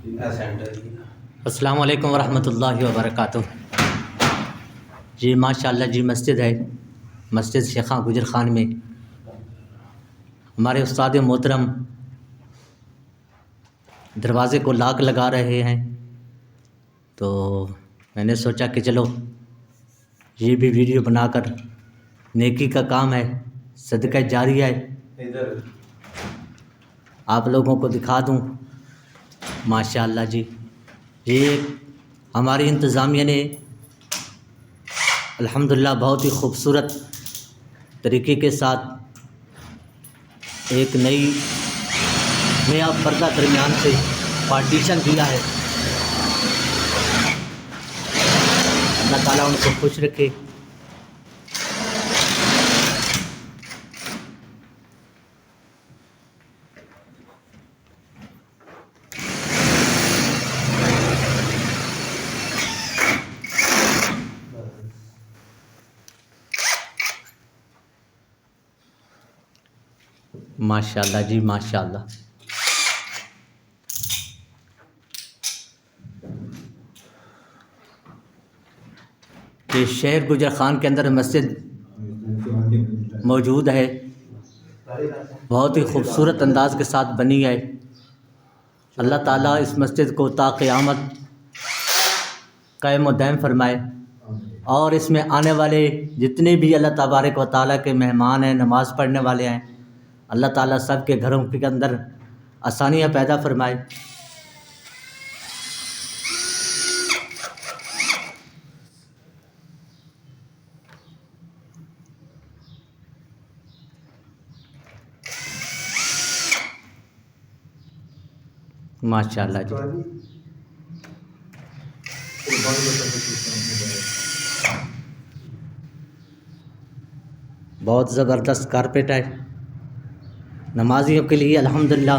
السلام علیکم ورحمۃ اللہ وبرکاتہ۔ جی ماشاء اللہ جی، مسجد ہے، مسجد شیخاں گجر خان میں ہمارے استاد محترم دروازے کو لاک لگا رہے ہیں، تو میں نے سوچا کہ چلو یہ بھی ویڈیو بنا کر نیکی کا کام ہے، صدقہ جاریہ ہے، آپ لوگوں کو دکھا دوں۔ ماشاء اللہ جی، یہ ہماری انتظامیہ نے الحمدللہ بہت ہی خوبصورت طریقے کے ساتھ ایک نیا پردہ درمیان سے پارٹیشن دیا ہے۔ اللہ تعالیٰ ان کو خوش رکھے۔ ماشاء اللہ جی، ماشاء اللہ۔ یہ شہر گجر خان کے اندر مسجد موجود ہے، بہت ہی خوبصورت انداز کے ساتھ بنی ہے۔ اللہ تعالیٰ اس مسجد کو تا قیامت قائم و دائم فرمائے، اور اس میں آنے والے جتنے بھی اللہ تبارک و تعالیٰ کے مہمان ہیں، نماز پڑھنے والے ہیں، اللہ تعالیٰ سب کے گھروں کے اندر آسانیاں پیدا فرمائے۔ ماشاء اللہ جی، بہت زبردست کارپیٹ ہے۔ نمازیوں کے لیے الحمدللہ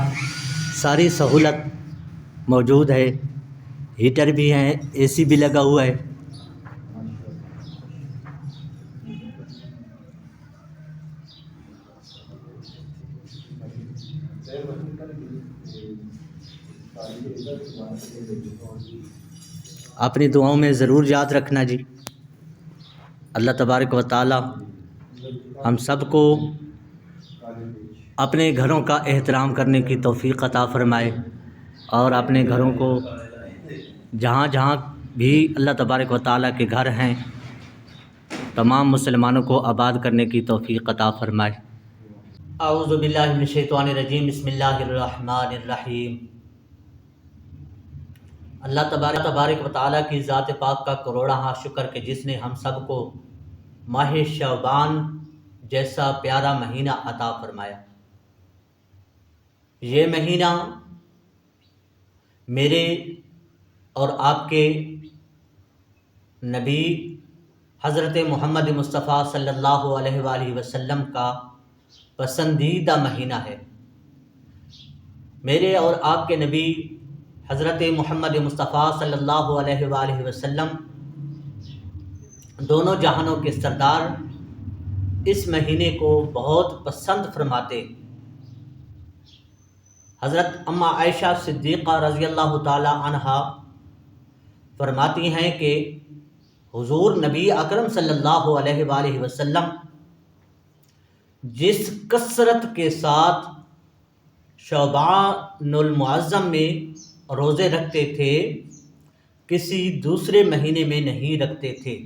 ساری سہولت موجود ہے، ہیٹر بھی ہیں، اے سی بھی لگا ہوا ہے۔ اپنی دعاؤں میں ضرور یاد رکھنا جی۔ اللہ تبارک و تعالی ہم سب کو اپنے گھروں کا احترام کرنے کی توفیق عطا فرمائے، اور اپنے گھروں کو جہاں جہاں بھی اللہ تبارک و تعالیٰ کے گھر ہیں تمام مسلمانوں کو آباد کرنے کی توفیق عطا فرمائے۔ اعوذ باللہ من الشیطان الرجیم، بسم اللہ الرحمن الرحیم۔ اللہ تبارک و تعالیٰ کی ذات پاک کا کروڑہ شکر کہ جس نے ہم سب کو ماہ شعبان جیسا پیارا مہینہ عطا فرمایا۔ یہ مہینہ میرے اور آپ کے نبی حضرت محمد مصطفیٰ صلی اللہ علیہ وآلہ وسلم کا پسندیدہ مہینہ ہے۔ میرے اور آپ کے نبی حضرت محمد مصطفیٰ صلی اللہ علیہ وآلہ وسلم دونوں جہانوں کے سردار اس مہینے کو بہت پسند فرماتے۔ حضرت اماں عائشہ صدیقہ رضی اللہ تعالی عنہا فرماتی ہیں کہ حضور نبی اکرم صلی اللہ علیہ وآلہ وسلم جس کثرت کے ساتھ شعبان المعظم میں روزے رکھتے تھے کسی دوسرے مہینے میں نہیں رکھتے تھے،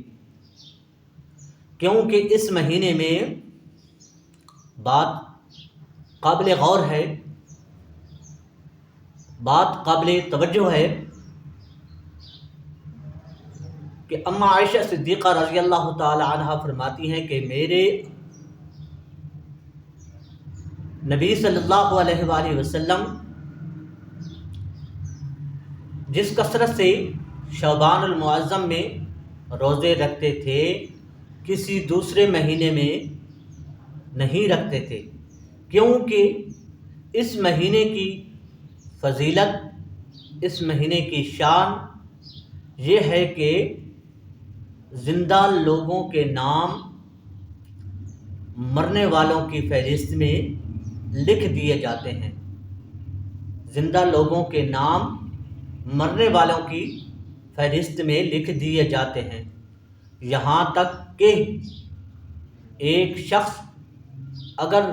کیونکہ اس مہینے میں بات قابل غور ہے، بات قابل توجہ ہے کہ اماں عائشہ صدیقہ رضی اللہ تعالی عنہا فرماتی ہیں کہ میرے نبی صلی اللہ علیہ وآلہ وسلم جس کثرت سے شعبان المعظم میں روزے رکھتے تھے کسی دوسرے مہینے میں نہیں رکھتے تھے، کیونکہ اس مہینے کی فضیلت، اس مہینے کی شان یہ ہے کہ زندہ لوگوں کے نام مرنے والوں کی فہرست میں لکھ دیے جاتے ہیں۔ زندہ لوگوں کے نام مرنے والوں کی فہرست میں لکھ دیے جاتے ہیں، یہاں تک کہ ایک شخص اگر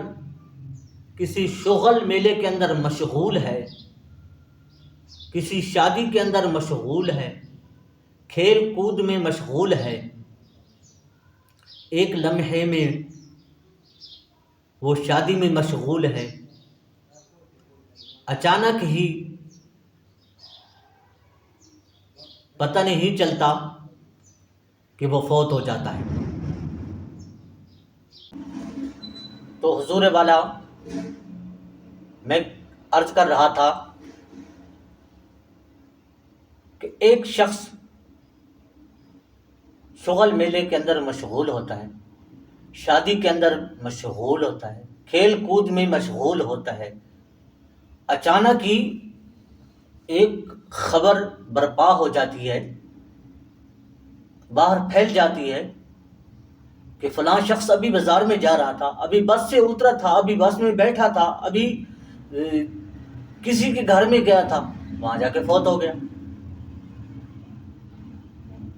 کسی شغل میلے کے اندر مشغول ہے، کسی شادی کے اندر مشغول ہے، کھیل کود میں مشغول ہے، ایک لمحے میں وہ شادی میں مشغول ہے، اچانک ہی پتہ نہیں چلتا کہ وہ فوت ہو جاتا ہے۔ تو حضور والا میں عرض کر رہا تھا کہ ایک شخص شغل میلے کے اندر مشغول ہوتا ہے، شادی کے اندر مشغول ہوتا ہے، کھیل کود میں مشغول ہوتا ہے، اچانک ہی ایک خبر برپا ہو جاتی ہے، باہر پھیل جاتی ہے کہ فلاں شخص ابھی بازار میں جا رہا تھا، ابھی بس سے اترا تھا، ابھی بس میں بیٹھا تھا، ابھی کسی کے گھر میں گیا تھا، وہاں جا کے فوت ہو گیا۔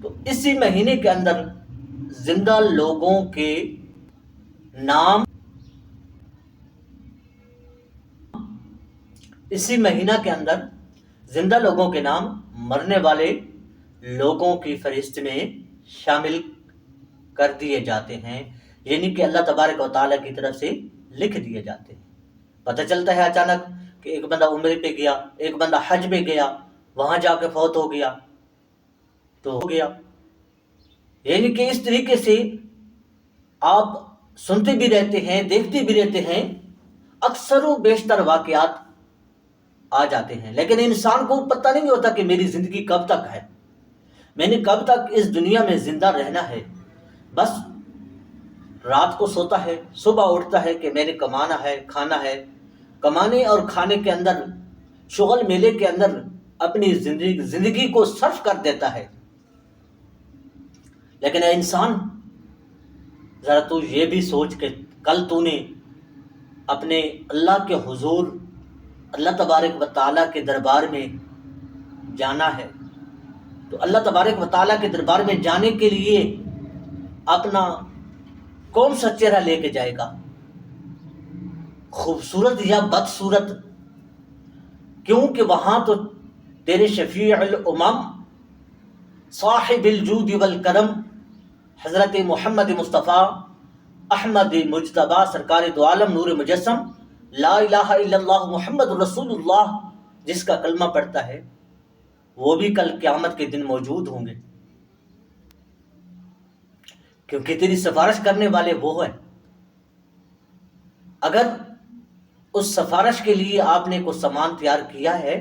تو اسی مہینے کے اندر زندہ لوگوں کے نام، اسی مہینہ کے اندر زندہ لوگوں کے نام مرنے والے لوگوں کی فہرست میں شامل کر دیے جاتے ہیں، یعنی کہ اللہ تبارک و تعالیٰ کی طرف سے لکھ دیے جاتے ہیں۔ پتہ چلتا ہے اچانک کہ ایک بندہ عمرے پہ گیا، ایک بندہ حج پہ گیا، وہاں جا کے فوت ہو گیا تو ہو گیا۔ یعنی کہ اس طریقے سے آپ سنتے بھی رہتے ہیں، دیکھتے بھی رہتے ہیں، اکثر و بیشتر واقعات آ جاتے ہیں، لیکن انسان کو پتہ نہیں ہوتا کہ میری زندگی کب تک ہے، میں نے کب تک اس دنیا میں زندہ رہنا ہے۔ بس رات کو سوتا ہے، صبح اٹھتا ہے کہ میں نے کمانا ہے، کھانا ہے، کمانے اور کھانے کے اندر، شغل میلے کے اندر اپنی زندگی کو صرف کر دیتا ہے۔ لیکن اے انسان، ذرا تو یہ بھی سوچ کہ کل تو نے اپنے اللہ کے حضور، اللہ تبارک و تعالیٰ کے دربار میں جانا ہے، تو اللہ تبارک و تعالیٰ کے دربار میں جانے کے لیے اپنا کون سا چہرہ لے کے جائے گا؟ خوبصورت یا بدصورت؟ کیونکہ وہاں تو تیرے شفیع الامم، صاحب الجود والکرم، حضرت محمد مصطفیٰ احمد مجتبیٰ سرکار دو عالم نور مجسم، لا الہ الا اللہ محمد رسول اللہ، جس کا کلمہ پڑھتا ہے، وہ بھی کل قیامت کے دن موجود ہوں گے، کیونکہ تیری سفارش کرنے والے وہ ہیں۔ اگر اس سفارش کے لیے آپ نے کوئی سامان تیار کیا ہے،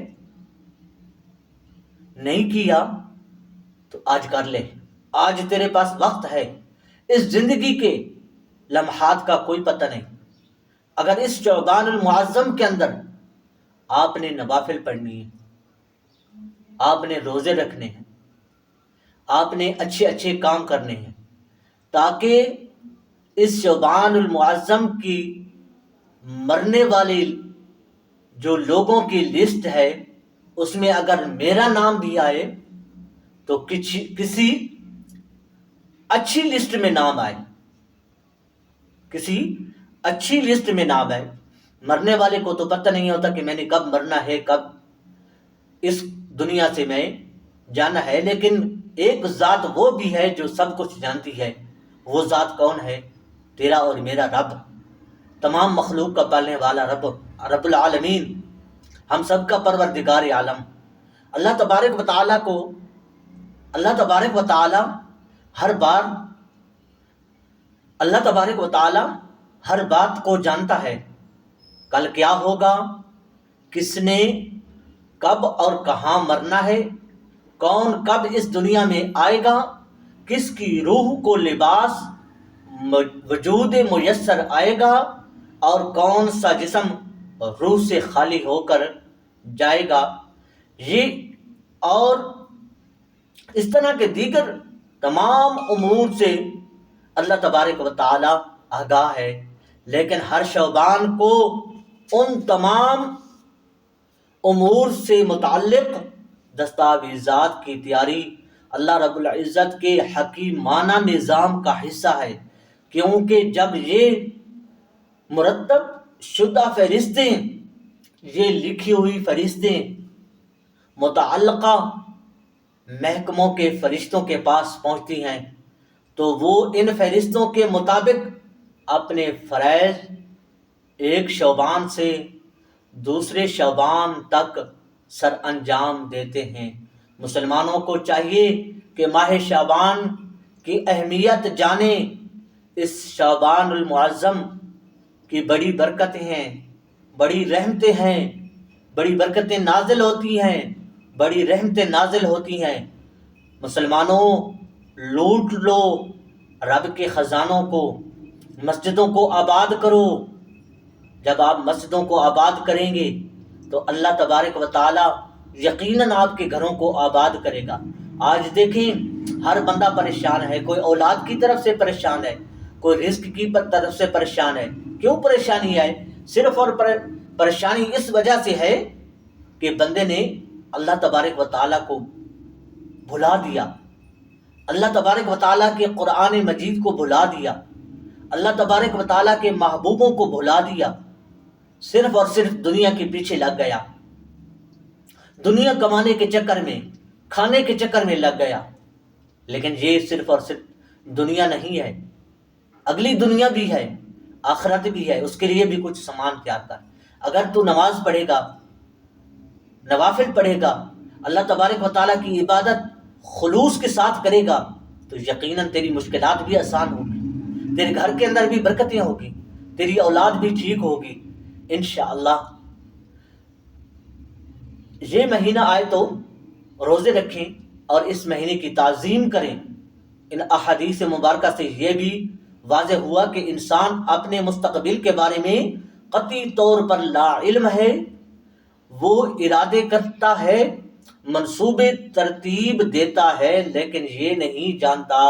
نہیں کیا تو آج کر لے، آج تیرے پاس وقت ہے۔ اس زندگی کے لمحات کا کوئی پتہ نہیں۔ اگر اس شعبان المعظم کے اندر آپ نے نوافل پڑھنی ہے، آپ نے روزے رکھنے ہیں، آپ نے اچھے اچھے کام کرنے ہیں، تاکہ اس شعبان المعظم کی مرنے والی جو لوگوں کی لسٹ ہے، اس میں اگر میرا نام بھی آئے تو کسی اچھی لسٹ میں نام آئے، کسی اچھی لسٹ میں نام آئے۔ مرنے والے کو تو پتہ نہیں ہوتا کہ میں نے کب مرنا ہے، کب اس دنیا سے میں جانا ہے، لیکن ایک ذات وہ بھی ہے جو سب کچھ جانتی ہے۔ وہ ذات کون ہے؟ تیرا اور میرا رب، تمام مخلوق کا پالنے والا رب، رب العالمین، ہم سب کا پروردگار عالم۔ اللہ تبارک و تعالیٰ کو، اللہ تبارک و تعالیٰ ہر بار، اللہ تبارک و تعالیٰ ہر بات کو جانتا ہے۔ کل کیا ہوگا، کس نے کب اور کہاں مرنا ہے، کون کب اس دنیا میں آئے گا، کس کی روح کو لباس وجود میسر آئے گا، اور کون سا جسم روح سے خالی ہو کر جائے گا، یہ اور اس طرح کے دیگر تمام امور سے اللہ تبارک و تعالی آگاہ ہے۔ لیکن ہر شعبان کو ان تمام امور سے متعلق دستاویزات کی تیاری اللہ رب العزت کے حکیمانہ نظام کا حصہ ہے، کیونکہ جب یہ مرتب شدہ فہرستیں، یہ لکھی ہوئی فہرستیں متعلقہ محکموں کے فرشتوں کے پاس پہنچتی ہیں تو وہ ان فہرستوں کے مطابق اپنے فرائض ایک شعبان سے دوسرے شعبان تک سر انجام دیتے ہیں۔ مسلمانوں کو چاہیے کہ ماہ شعبان کی اہمیت جانیں۔ اس شعبان المعظم کی بڑی برکتیں ہیں، بڑی رحمتیں ہیں، بڑی برکتیں نازل ہوتی ہیں، بڑی رحمتیں نازل ہوتی ہیں۔ مسلمانوں، لوٹ لو رب کے خزانوں کو، مسجدوں کو آباد کرو۔ جب آپ مسجدوں کو آباد کریں گے تو اللہ تبارک و تعالی یقیناً آپ کے گھروں کو آباد کرے گا۔ آج دیکھیں ہر بندہ پریشان ہے، کوئی اولاد کی طرف سے پریشان ہے، کوئی رزق کی طرف سے پریشان ہے۔ کیوں پریشانی ہے؟ صرف اور پریشانی اس وجہ سے ہے کہ بندے نے اللہ تبارک و تعالیٰ کو بھلا دیا، اللہ تبارک و تعالیٰ کے قرآن مجید کو بھلا دیا، اللہ تبارک و تعالیٰ کے محبوبوں کو بھلا دیا، صرف اور صرف دنیا کے پیچھے لگ گیا، دنیا کمانے کے چکر میں، کھانے کے چکر میں لگ گیا۔ لیکن یہ صرف اور صرف دنیا نہیں ہے، اگلی دنیا بھی ہے، آخرت بھی ہے، اس کے لیے بھی کچھ سامان تیار کر۔ اگر تو نماز پڑھے گا، نوافل پڑھے گا، اللہ تبارک و تعالیٰ کی عبادت خلوص کے ساتھ کرے گا تو یقیناً تیری مشکلات بھی آسان ہوگی، تیرے گھر کے اندر بھی برکتیں ہوگی، تیری اولاد بھی ٹھیک ہوگی انشاءاللہ۔ یہ مہینہ آئے تو روزے رکھیں اور اس مہینے کی تعظیم کریں۔ ان احادیث مبارکہ سے یہ بھی واضح ہوا کہ انسان اپنے مستقبل کے بارے میں قطعی طور پر لا علم ہے۔ وہ ارادے کرتا ہے، منصوبے ترتیب دیتا ہے، لیکن یہ نہیں جانتا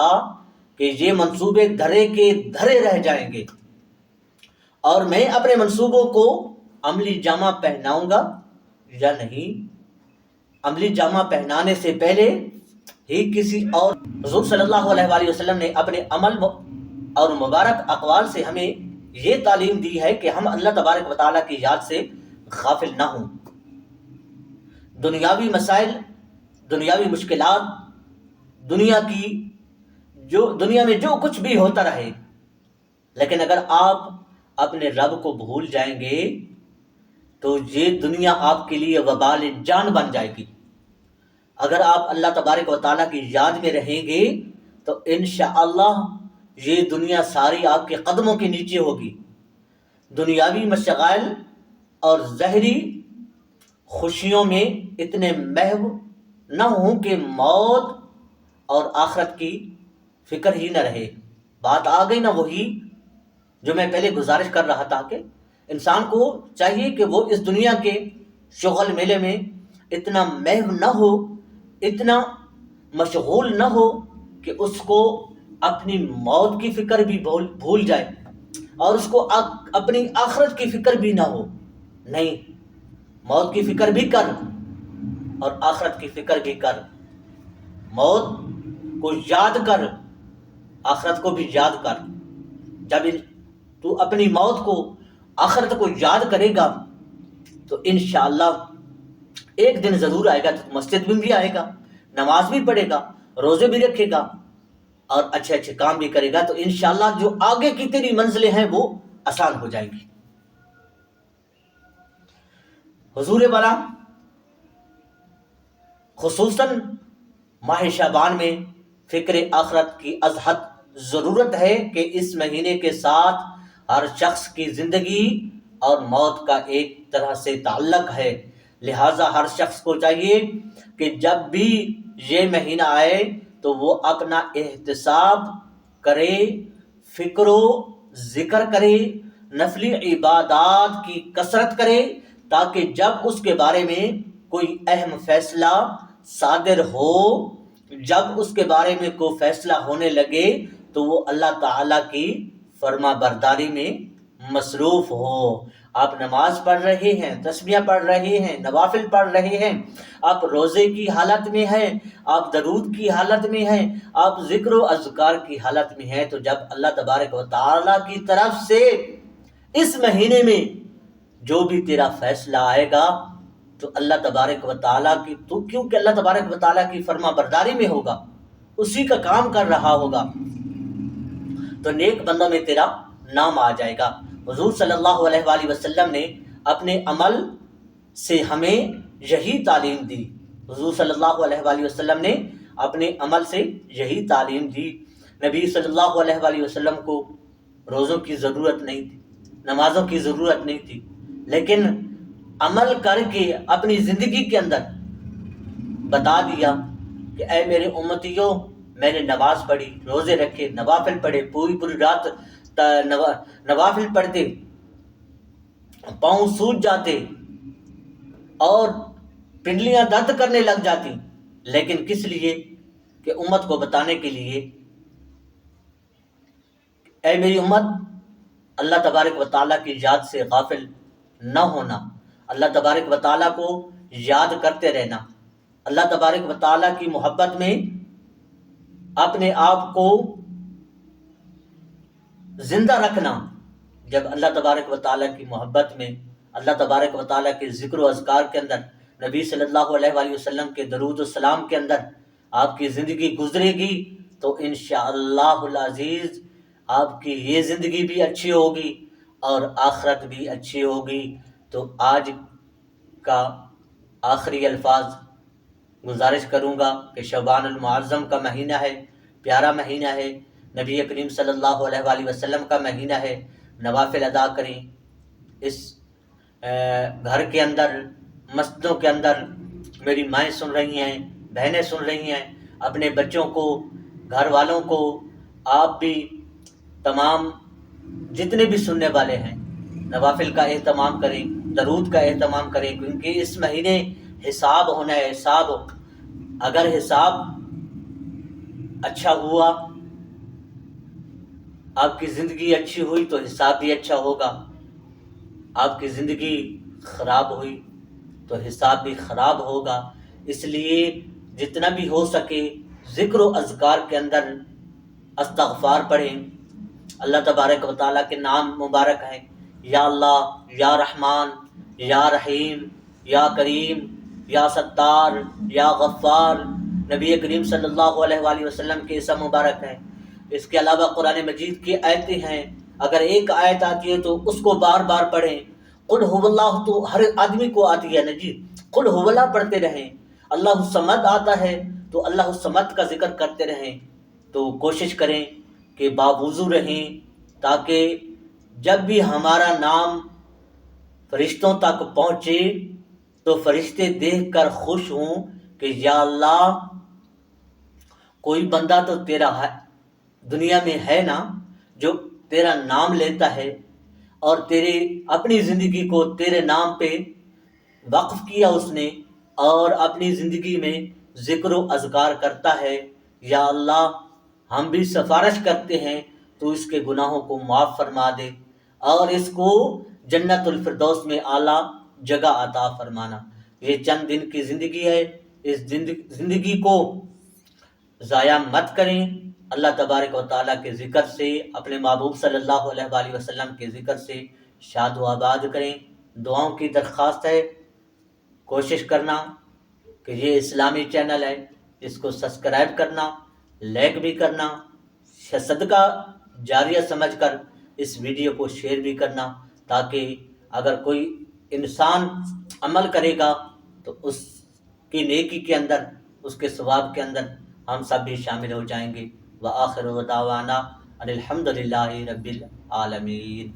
کہ یہ منصوبے دھرے کے دھرے رہ جائیں گے، اور میں اپنے منصوبوں کو عملی جامہ پہناؤں گا یا نہیں۔ عملی جامہ پہنانے سے پہلے ہی کسی اور حضور صلی اللہ علیہ وآلہ وسلم نے اپنے عمل اور مبارک اقوال سے ہمیں یہ تعلیم دی ہے کہ ہم اللہ تبارک و تعالیٰ کی یاد سے غافل نہ ہوں۔ دنیاوی مسائل، دنیاوی مشکلات، دنیا میں جو کچھ بھی ہوتا رہے، لیکن اگر آپ اپنے رب کو بھول جائیں گے تو یہ دنیا آپ کے لیے وبال جان بن جائے گی۔ اگر آپ اللہ تبارک و تعالیٰ کی یاد میں رہیں گے تو انشاءاللہ یہ دنیا ساری آپ کے قدموں کے نیچے ہوگی۔ دنیاوی مشاغل اور ظاہری خوشیوں میں اتنے محو نہ ہوں کہ موت اور آخرت کی فکر ہی نہ رہے۔ بات آ گئی نا وہی جو میں پہلے گزارش کر رہا تھا کہ انسان کو چاہیے کہ وہ اس دنیا کے شغل میلے میں اتنا محو نہ ہو، اتنا مشغول نہ ہو کہ اس کو اپنی موت کی فکر بھی بھول جائے اور اس کو اپنی آخرت کی فکر بھی نہ ہو۔ نہیں، موت کی فکر بھی کر اور آخرت کی فکر بھی کر۔ موت کو یاد کر، آخرت کو بھی یاد کر۔ جب تو اپنی موت کو، آخرت کو یاد کرے گا تو انشاءاللہ ایک دن ضرور آئے گا تو مسجد میں بھی آئے گا، نماز بھی پڑھے گا، روزے بھی رکھے گا اور اچھے اچھے کام بھی کرے گا، تو انشاءاللہ جو آگے کی تیری منزلیں ہیں وہ آسان ہو جائیں گی۔ حضور والا خصوصاً ماہ شعبان میں فکر آخرت کی از حد ضرورت ہے کہ اس مہینے کے ساتھ ہر شخص کی زندگی اور موت کا ایک طرح سے تعلق ہے۔ لہٰذا ہر شخص کو چاہیے کہ جب بھی یہ مہینہ آئے تو وہ اپنا احتساب کرے، فکر و ذکر کرے، نفلی عبادات کی کثرت کرے، تاکہ جب اس کے بارے میں کوئی اہم فیصلہ صادر ہو، جب اس کے بارے میں کوئی فیصلہ ہونے لگے تو وہ اللہ تعالیٰ کی فرما برداری میں مصروف ہو، آپ نماز پڑھ رہے ہیں، تسبیح پڑھ رہے ہیں، نوافل پڑھ رہے ہیں، آپ روزے کی حالت میں ہیں، آپ درود کی حالت میں ہیں، آپ ذکر و اذکار کی حالت میں ہیں، تو جب اللہ تبارک و تعالیٰ کی طرف سے اس مہینے میں جو بھی تیرا فیصلہ آئے گا تو اللہ تبارک و تعالیٰ کی، تو کیونکہ اللہ تبارک و تعالیٰ کی فرما برداری میں ہوگا، اسی کا کام کر رہا ہوگا، تو نیک بندوں میں تیرا نام آ جائے گا۔ حضور صلی اللہ علیہ وآلہ وسلم نے اپنے عمل سے ہمیں یہی تعلیم دی، حضور صلی اللہ علیہ وآلہ وسلم نے اپنے عمل سے یہی تعلیم دی۔ نبی صلی اللہ علیہ وآلہ وسلم کو روزوں کی ضرورت نہیں تھی، نمازوں کی ضرورت نہیں تھی، لیکن عمل کر کے اپنی زندگی کے اندر بتا دیا کہ اے میرے امتیوں، میں نے نماز پڑھی، روزے رکھے، نوافل پڑھے، پوری رات نوافل پڑھتے، پاؤں سوج جاتے اور پنڈلیاں درد کرنے لگ جاتی، لیکن کس لیے؟ کہ امت کو بتانے کے لیے، اے میری امت، اللہ تبارک و تعالیٰ کی یاد سے غافل نہ ہونا، اللہ تبارک و تعالیٰ کو یاد کرتے رہنا، اللہ تبارک و تعالیٰ کی محبت میں اپنے آپ کو زندہ رکھنا۔ جب اللہ تبارک و تعالیٰ کی محبت میں، اللہ تبارک و تعالیٰ کے ذکر و اذکار کے اندر، نبی صلی اللہ علیہ وآلہ وسلم کے درود و سلام کے اندر آپ کی زندگی گزرے گی تو انشاءاللہ العزیز آپ کی یہ زندگی بھی اچھی ہوگی اور آخرت بھی اچھی ہوگی۔ تو آج کا آخری الفاظ گزارش کروں گا کہ شعبان المعظم کا مہینہ ہے، پیارا مہینہ ہے، نبی کریم صلی اللہ علیہ وآلہ وسلم کا مہینہ ہے، نوافل ادا کریں۔ اس گھر کے اندر، مسجدوں کے اندر میری مائیں سن رہی ہیں، بہنیں سن رہی ہیں، اپنے بچوں کو، گھر والوں کو، آپ بھی، تمام جتنے بھی سننے والے ہیں، نوافل کا اہتمام کریں، درود کا اہتمام کریں، کیونکہ اس مہینے حساب ہونا ہے۔ حساب، اگر حساب اچھا ہوا، آپ کی زندگی اچھی ہوئی تو حساب بھی اچھا ہوگا، آپ کی زندگی خراب ہوئی تو حساب بھی خراب ہوگا۔ اس لیے جتنا بھی ہو سکے ذکر و اذکار کے اندر استغفار پڑھیں، اللہ تبارک و تعالیٰ کے نام مبارک ہیں، یا اللہ، یا رحمان، یا رحیم، یا کریم، یا ستار، یا غفار، نبی کریم صلی اللہ علیہ وآلہ وسلم کے اسم مبارک ہیں۔ اس کے علاوہ قرآن مجید کی آیتیں ہیں، اگر ایک آیت آتی ہے تو اس کو بار بار پڑھیں۔ قل هو اللہ تو ہر آدمی کو آتی ہے نا جی، قل هو اللہ پڑھتے رہیں۔ اللہ الصمد آتا ہے تو اللہ الصمد کا ذکر کرتے رہیں۔ تو کوشش کریں کہ باوضو رہیں، تاکہ جب بھی ہمارا نام فرشتوں تک پہنچے تو فرشتے دیکھ کر خوش ہوں کہ یا اللہ، کوئی بندہ تو تیرا ہے دنیا میں ہے نا جو تیرا نام لیتا ہے اور تیرے اپنی زندگی کو تیرے نام پہ وقف کیا اس نے، اور اپنی زندگی میں ذکر و اذکار کرتا ہے۔ یا اللہ، ہم بھی سفارش کرتے ہیں تو اس کے گناہوں کو معاف فرما دے اور اس کو جنت الفردوس میں اعلیٰ جگہ عطا فرمانا۔ یہ چند دن کی زندگی ہے، اس زندگی کو ضائع مت کریں، اللہ تبارک و تعالیٰ کے ذکر سے، اپنے محبوب صلی اللہ علیہ وآلہ وسلم کے ذکر سے شاد و آباد کریں۔ دعاؤں کی درخواست ہے، کوشش کرنا کہ یہ اسلامی چینل ہے، اس کو سبسکرائب کرنا، لائک بھی کرنا، صدقہ جاریہ سمجھ کر اس ویڈیو کو شیئر بھی کرنا، تاکہ اگر کوئی انسان عمل کرے گا تو اس کی نیکی کے اندر، اس کے ثواب کے اندر ہم سب بھی شامل ہو جائیں گے۔ وآخر دعوانا ان الحمد للہ رب العالمین۔